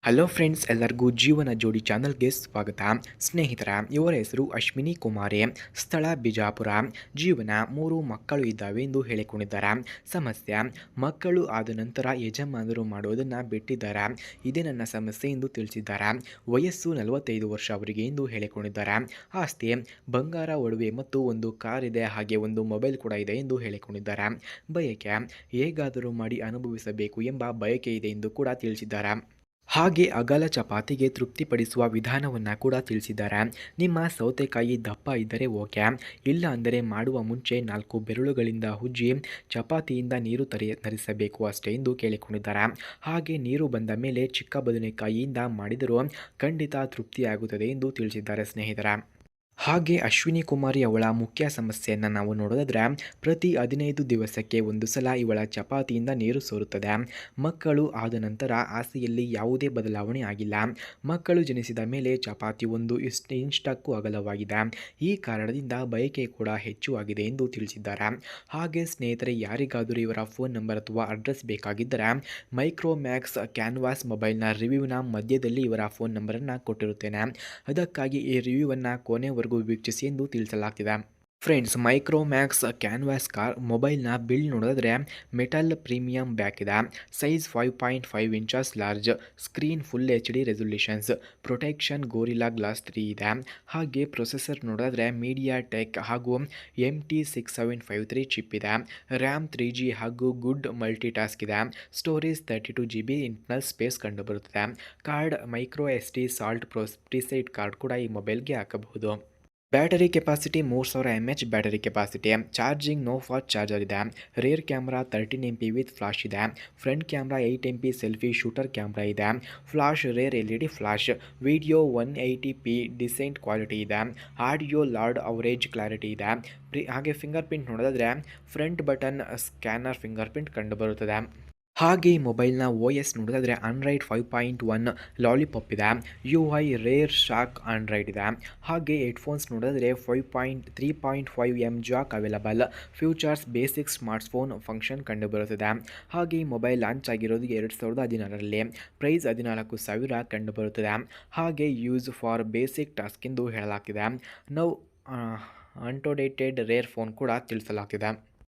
Hello friends, ಎಲ್ಲರಿಗೂ ಜೀವನ ಜೋಡಿ ಚಾನಲ್ಗೆ ಸ್ವಾಗತ. ಸ್ನೇಹಿತರ, ಇವರ ಹೆಸರು ಅಶ್ವಿನಿ ಕುಮಾರಿ. ಸ್ಥಳ ಬಿಜಾಪುರ. ಜೀವನ 3 ಮಕ್ಕಳು ಇದ್ದಾವೆ ಎಂದು ಹೇಳಿಕೊಂಡಿದ್ದಾರೆ. ಸಮಸ್ಯೆ: ಮಕ್ಕಳು ಆದ ನಂತರ ಯಜಮಾನರು ಮಾಡುವುದನ್ನು ಬಿಟ್ಟಿದ್ದಾರೆ. ಇದೇ ನನ್ನ ಸಮಸ್ಯೆ ಎಂದು ತಿಳಿಸಿದ್ದಾರೆ. ವಯಸ್ಸು 45 ವರ್ಷ ಅವರಿಗೆ ಎಂದು ಹೇಳಿಕೊಂಡಿದ್ದಾರೆ. ಆಸ್ತಿ: ಬಂಗಾರ, ಒಡವೆ ಮತ್ತು ಒಂದು ಕಾರ್ ಇದೆ, ಹಾಗೆ ಒಂದು ಮೊಬೈಲ್ ಕೂಡ ಇದೆ ಎಂದು ಹೇಳಿಕೊಂಡಿದ್ದಾರೆ. ಬಯಕೆ: ಹೇಗಾದರೂ ಮಾಡಿ ಅನುಭವಿಸಬೇಕು ಎಂಬ ಬಯಕೆ ಇದೆ ಎಂದು ಕೂಡ ತಿಳಿಸಿದ್ದಾರೆ. ಹಾಗೆ ಅಗಲ ಚಪಾತಿಗೆ ತೃಪ್ತಿಪಡಿಸುವ ವಿಧಾನವನ್ನು ಕೂಡ ತಿಳಿಸಿದ್ದಾರೆ. ನಿಮ್ಮ ಸೌತೆಕಾಯಿ ದಪ್ಪ ಇದ್ದರೆ ಓಕೆ, ಇಲ್ಲ ಅಂದರೆ ಮಾಡುವ ಮುಂಚೆ 4 ಬೆರಳುಗಳಿಂದ ಉಜ್ಜಿ ಚಪಾತಿಯಿಂದ ನೀರು ತರಿಸಬೇಕು ಅಷ್ಟೇ ಎಂದು ಕೇಳಿಕೊಂಡಿದ್ದಾರೆ. ಹಾಗೆ ನೀರು ಬಂದ ಮೇಲೆ ಚಿಕ್ಕ ಬದನೆಕಾಯಿಯಿಂದ ಮಾಡಿದರೂ ಖಂಡಿತ ತೃಪ್ತಿಯಾಗುತ್ತದೆ ಎಂದು ತಿಳಿಸಿದ್ದಾರೆ ಸ್ನೇಹಿತರ. ಹಾಗೆ ಅಶ್ವಿನಿ ಕುಮಾರಿ ಅವಳ ಮುಖ್ಯ ಸಮಸ್ಯೆಯನ್ನು ನಾವು ನೋಡೋದಾದರೆ, ಪ್ರತಿ 15 ದಿವಸಕ್ಕೆ ಒಂದು ಸಲ ಇವಳ ಚಪಾತಿಯಿಂದ ನೀರು ಸೋರುತ್ತದೆ. ಮಕ್ಕಳು ಆದ ನಂತರ ಆಸೆಯಲ್ಲಿ ಯಾವುದೇ ಬದಲಾವಣೆ ಆಗಿಲ್ಲ. ಮಕ್ಕಳು ಜನಿಸಿದ ಮೇಲೆ ಚಪಾತಿ ಒಂದು ಇಂಚಕ್ಕೂ ಅಗಲವಾಗಿದೆ. ಈ ಕಾರಣದಿಂದ ಬಯಕೆ ಕೂಡ ಹೆಚ್ಚು ಆಗಿದೆ ಎಂದು ತಿಳಿಸಿದ್ದಾರೆ. ಹಾಗೆ ಸ್ನೇಹಿತರೆ, ಯಾರಿಗಾದರೂ ಇವರ ಫೋನ್ ನಂಬರ್ ಅಥವಾ ಅಡ್ರೆಸ್ ಬೇಕಾಗಿದ್ದರೆ ಮೈಕ್ರೋಮ್ಯಾಕ್ಸ್ ಕ್ಯಾನ್ವಾಸ್ ಮೊಬೈಲ್ನ ರಿವ್ಯೂನ ಮಧ್ಯದಲ್ಲಿ ಇವರ ಫೋನ್ ನಂಬರನ್ನು ಕೊಟ್ಟಿರುತ್ತೇನೆ. ಅದಕ್ಕಾಗಿ ಈ ರಿವ್ಯೂವನ್ನು ಕೊನೆವರೆಗೂ ವೀಕ್ಷಿಸಿ ಎಂದು ತಿಳಿಸಲಾಗ್ತಿದೆ. ಫ್ರೆಂಡ್ಸ್, ಮೈಕ್ರೋಮ್ಯಾಕ್ಸ್ ಕ್ಯಾನ್ವಾಸ್ ಕಾರ್ ಮೊಬೈಲ್ನ ಬಿಲ್ಡ್ ನೋಡಿದ್ರೆ ಮೆಟಲ್ ಪ್ರೀಮಿಯಂ ಬ್ಯಾಕ್ ಇದೆ. Size 5.5 inches large, screen full HD resolutions, protection gorilla glass 3 ಇದೆ. ಹಾಗೆ ಪ್ರೊಸೆಸರ್ ನೋಡಿದ್ರೆ ಮೀಡಿಯಾ ಟೆಕ್ ಹಾಗೂ MT6753 ಚಿಪ್ ಇದೆ. ರ್ಯಾಮ್ 3G ಹಾಗೂ ಗುಡ್ ಮಲ್ಟಿಟಾಸ್ಕ್ ಇದೆ. ಸ್ಟೋರೇಜ್ 32GB ಇಂಟರ್ನಲ್ ಸ್ಪೇಸ್ ಕಂಡುಬರುತ್ತದೆ. ಕಾರ್ಡ್ ಮೈಕ್ರೋ SD ಸಾಲ್ಟ್ ಪ್ರಿಸೈಡ್ ಕಾರ್ಡ್ ಕೂಡ ಈ ಮೊಬೈಲ್ಗೆ ಹಾಕಬಹುದು. Battery capacity 3000 mAh battery capacity. Charging no fast charger ಇದೆ. Rear camera 13MP with flash ಇದೆ. Front camera 8MP selfie shooter camera ಇದೆ. Flash rear LED flash. Video 180p decent quality ಇದೆ. Audio loud average clarity ಇದೆ. ಹಾಗೆ fingerprint ನೋಡೋದಾದರೆ front button scanner fingerprint ಕಂಡುಬರುತ್ತದೆ. ಹಾಗೆ ಈ ಮೊಬೈಲ್ನ OS ನೋಡೋದಾದರೆ ಆಂಡ್ರಾಯ್ಡ್ 5.1 ಲಾಲಿಪಾಪ್ ಇದೆ. UI ರೇರ್ ಶಾಕ್ ಆಂಡ್ರಾಯ್ಡ್ ಇದೆ. ಹಾಗೆ ಹೆಡ್ಫೋನ್ಸ್ ನೋಡೋದಾದರೆ 3.5mm jack available. Features basic smartphone function ಕಂಡುಬರುತ್ತದೆ. ಹಾಗೆ ಈ ಮೊಬೈಲ್ ಲಾಂಚ್ ಆಗಿರೋದು 2016ರಲ್ಲಿ. ಪ್ರೈಸ್ 14,000 ಕಂಡುಬರುತ್ತದೆ. ಹಾಗೆ ಯೂಸ್ ಫಾರ್ ಬೇಸಿಕ್ ಟಾಸ್ಕ್ ಎಂದು ಹೇಳಲಾಗ್ತಿದೆ. ನಾವು ಅನ್ಟೋಡೇಟೆಡ್ ರೇರ್ ಫೋನ್ ಕೂಡ ತಿಳಿಸಲಾಗ್ತಿದೆ.